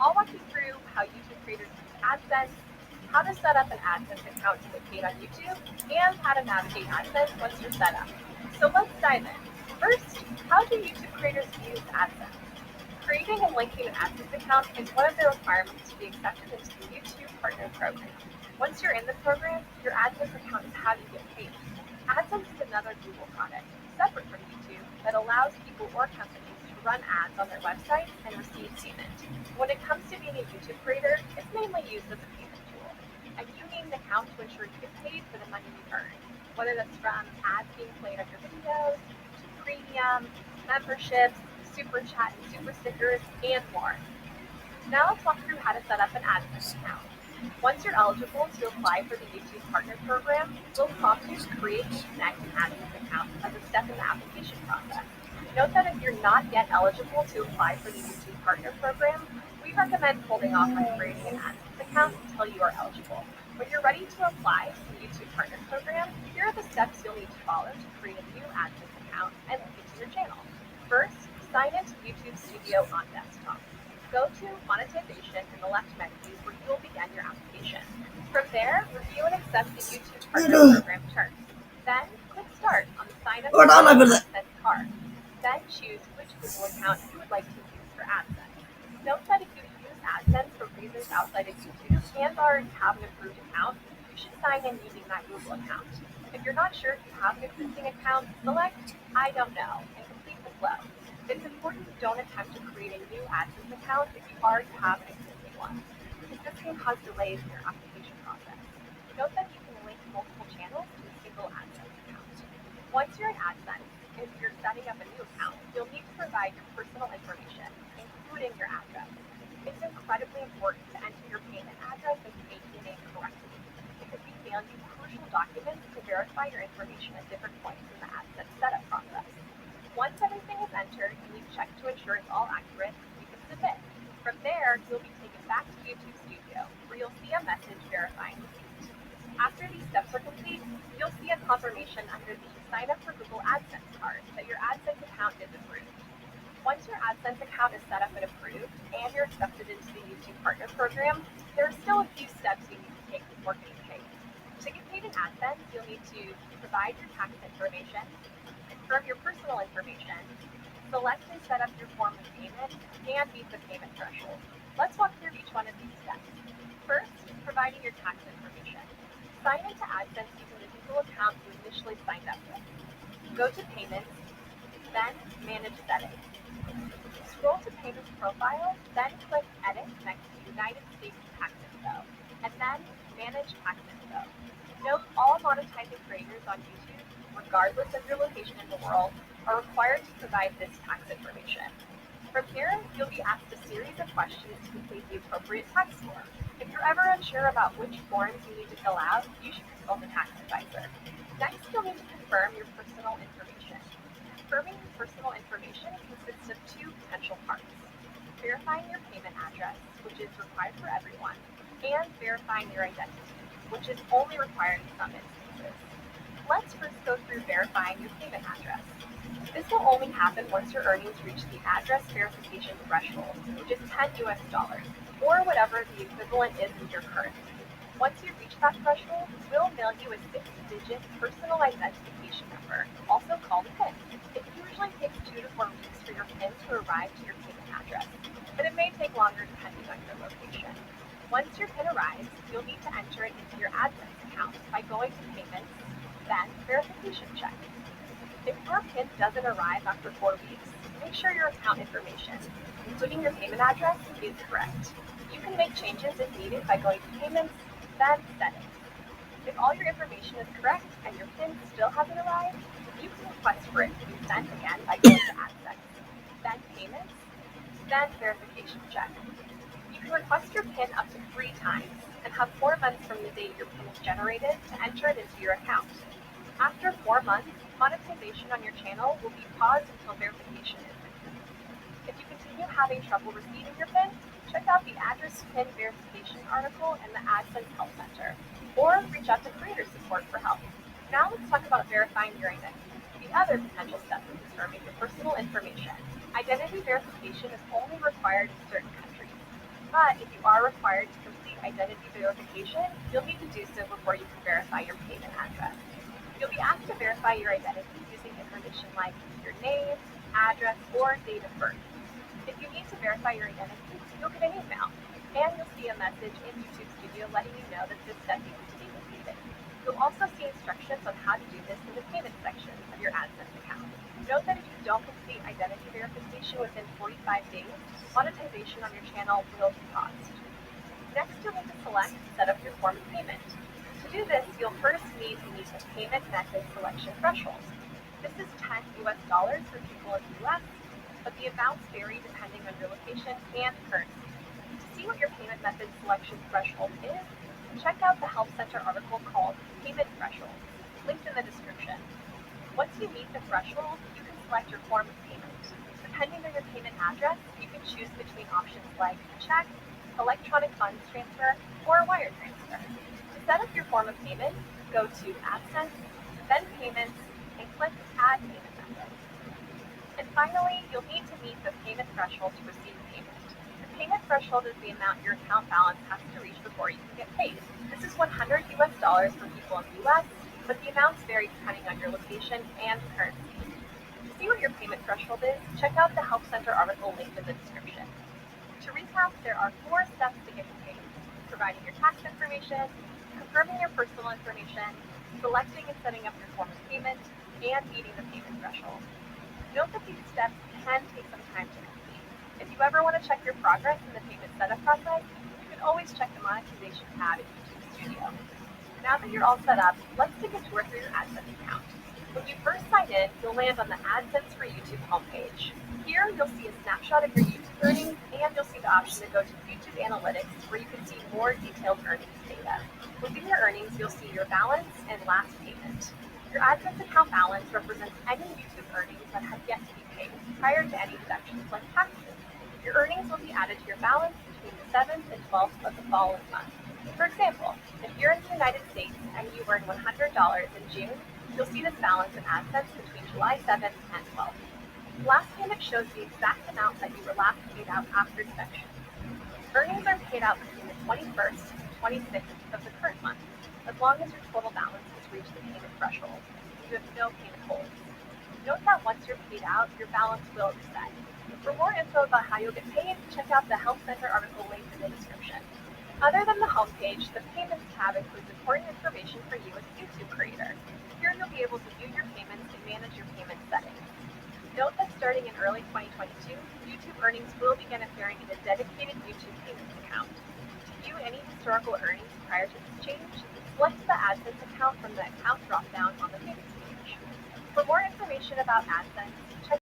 I'll walk you through how YouTube creators use AdSense, how to set up an AdSense account to get paid on YouTube, and how to navigate AdSense once you're set up. So let's dive in. First, how do YouTube creators use AdSense? Creating and linking an AdSense account is one of the requirements to be accepted into the YouTube Partner Program. Once you're in the program, your AdSense account is how you get paid. AdSense is another Google product, separate from YouTube, that allows people or companies to run ads on their websites and receive payment. When it comes to being a YouTube creator, it's mainly used as a payment tool. And you need an account to ensure you get paid for the money you earn, whether that's from ads being played on your videos, to premium, memberships, super chat and super stickers, and more. Now let's walk through how to set up an AdSense account. Once you're eligible to apply for the YouTube Partner Program, we'll prompt you to create and connect an AdSense account as a step in the application process. Note that if you're not yet eligible to apply for the YouTube Partner Program, we recommend holding off on creating an AdSense account until you are eligible. When you're ready to apply to the YouTube Partner Program, here are the steps you'll need to follow to create a new AdSense account and link it to your channel. First, sign into YouTube Studio on desktop. Go to Monetization in the left menu where you will begin your application. From there, review and accept the YouTube Partner Program terms. Then, click Start on the Sign Up AdSense card. Then choose which Google account you would like to use for AdSense. Note that if you use AdSense for reasons outside of YouTube and already have an approved account, you should sign in using that Google account. If you're not sure if you have an existing account, select I don't know and complete the flow. It's important you don't attempt to create a new AdSense account if you already have an existing one, because this can cause delays in your application process. Note that you can link multiple channels to a single AdSense account. Once you're in AdSense, if you're setting up a new account, you'll need to provide your personal information, including your address. It's incredibly important to enter your payment address and payment name correctly, because we mail you crucial documents to verify your information at different points in the AdSense setup process. Once everything is entered and you check to ensure it's all accurate, you can submit. From there, you'll be taken back to YouTube Studio, where you'll see a message verifying receipt. After these steps are complete, you'll see a confirmation under the Sign Up for Google AdSense card that your AdSense account is approved. Once your AdSense account is set up and approved, and you're accepted into the YouTube Partner Program, there are still a few steps you need to take before getting paid. To get paid in AdSense, you'll need to provide your tax information, confirm your personal information, select and set up your form of payment, and meet the payment threshold. Let's walk through each one of these steps. First, providing your tax information. Sign into AdSense using the Google account you initially signed up with. Go to Payments, then Manage Settings. Scroll to Payments Profile, then click Edit next to United States Tax Info, and then Manage Tax Info. Note all monetizing creators on YouTube, regardless of your location in the world, are required to provide this tax information. From here, you'll be asked a series of questions to complete the appropriate tax form. If you're ever unsure about which forms you need to fill out, you should consult a tax advisor. Next, you'll need to confirm your personal information. Confirming your personal information consists of two potential parts: verifying your payment address, which is required for everyone, and verifying your identity, which is only required in some instances. Let's first go through verifying your payment address. This will only happen once your earnings reach the address verification threshold, which is $10 or whatever the equivalent is in your currency. Once you reach that threshold, we'll mail you a 6-digit personal identification number, also called a PIN. It usually takes 2 to 4 weeks for your PIN to arrive to your payment address, but it may take longer depending on your location. Once your PIN arrives, you'll need to enter it into your AdSense account by going to Payments, then Verification Check. If your PIN doesn't arrive after 4 weeks, make sure your account information, including your payment address, is correct. You can make changes if needed by going to Payments, then Settings. If all your information is correct and your PIN still hasn't arrived, you can request for it to be sent again by going to AdSense, then Payments, then Verification Check. You can request your PIN up to 3 times and have 4 months from the date your PIN is generated to enter it into your account. After 4 months, monetization on your channel will be paused until verification is complete. If you continue having trouble receiving your PIN, check out the Address PIN Verification article in the AdSense Help Center, or reach out to Creator Support for help. Now let's talk about verifying your identity, the other potential step in confirming your personal information. Identity verification is only required in certain countries. But if you are required to complete identity verification, you'll need to do so before you can verify your payment address. You'll be asked to verify your identity using information like your name, address, or date of birth. If you need to verify your identity, you'll get an email, and you'll see a message in YouTube Studio letting you know that this step needs to be completed. You'll also see instructions on how to do this in the payment section of your AdSense account. Note that if you don't complete identity verification within 45 days, monetization on your channel will be paused. Next, you'll need to select Set up your form of payment. To do this, you'll first need to meet the payment method selection threshold. This is $10 for people in the US, but the amounts vary depending on your location and currency. To see what your payment method selection threshold is, check out the Help Center article called Payment Thresholds, linked in the description. Once you meet the threshold, you can select your form of payment. Depending on your payment address, you can choose between options like check, electronic funds transfer, or wire transfer. To set up your form of payment, go to AdSense, then Payments, and click Add Payment Method. And finally, you'll need to meet the payment threshold to receive payment. The payment threshold is the amount your account balance has to reach before you can get paid. This is $100 for people in the US, but the amounts vary depending on your location and currency. To see what your payment threshold is, check out the Help Center article linked in the description. To recap, there are 4 steps to getting paid: providing your tax information, confirming your personal information, selecting and setting up your form of payment, and meeting the payment threshold. Note that these steps can take some time to complete. If you ever want to check your progress in the payment setup process, you can always check the monetization tab in YouTube Studio. Now that you're all set up, let's take a tour through your AdSense account. When you first sign in, you'll land on the AdSense for YouTube homepage. Here, you'll see a snapshot of your YouTube earnings, and you'll see the option to go to YouTube Analytics, where you can see more detailed earnings data. Within your earnings, you'll see your balance and last payment. Your AdSense account balance represents any YouTube earnings that have yet to be paid prior to any deductions like taxes. Your earnings will be added to your balance between the 7th and 12th of the following month. For example, if you're in the United States and you earn $100 in June, you'll see this balance in AdSense between July 7th and 12th. The last payment shows the exact amount that you were last paid out after deductions. Earnings are paid out between the 21st and 26th of the current month, as long as your total balance has reached the payment threshold and you have no payment holds. Note that once you're paid out, your balance will reset. For more info about how you'll get paid, check out the Help Center article linked in the description. Other than the homepage, the Payments tab includes important information for you as a YouTube creator. Here you'll be able to view your payments and manage your payment settings. Note that starting in early 2022, YouTube earnings will begin appearing in a dedicated YouTube Payments account. To view any historical earnings prior to this change, select the AdSense account from the Account dropdown on the Payments page. For more information about AdSense, check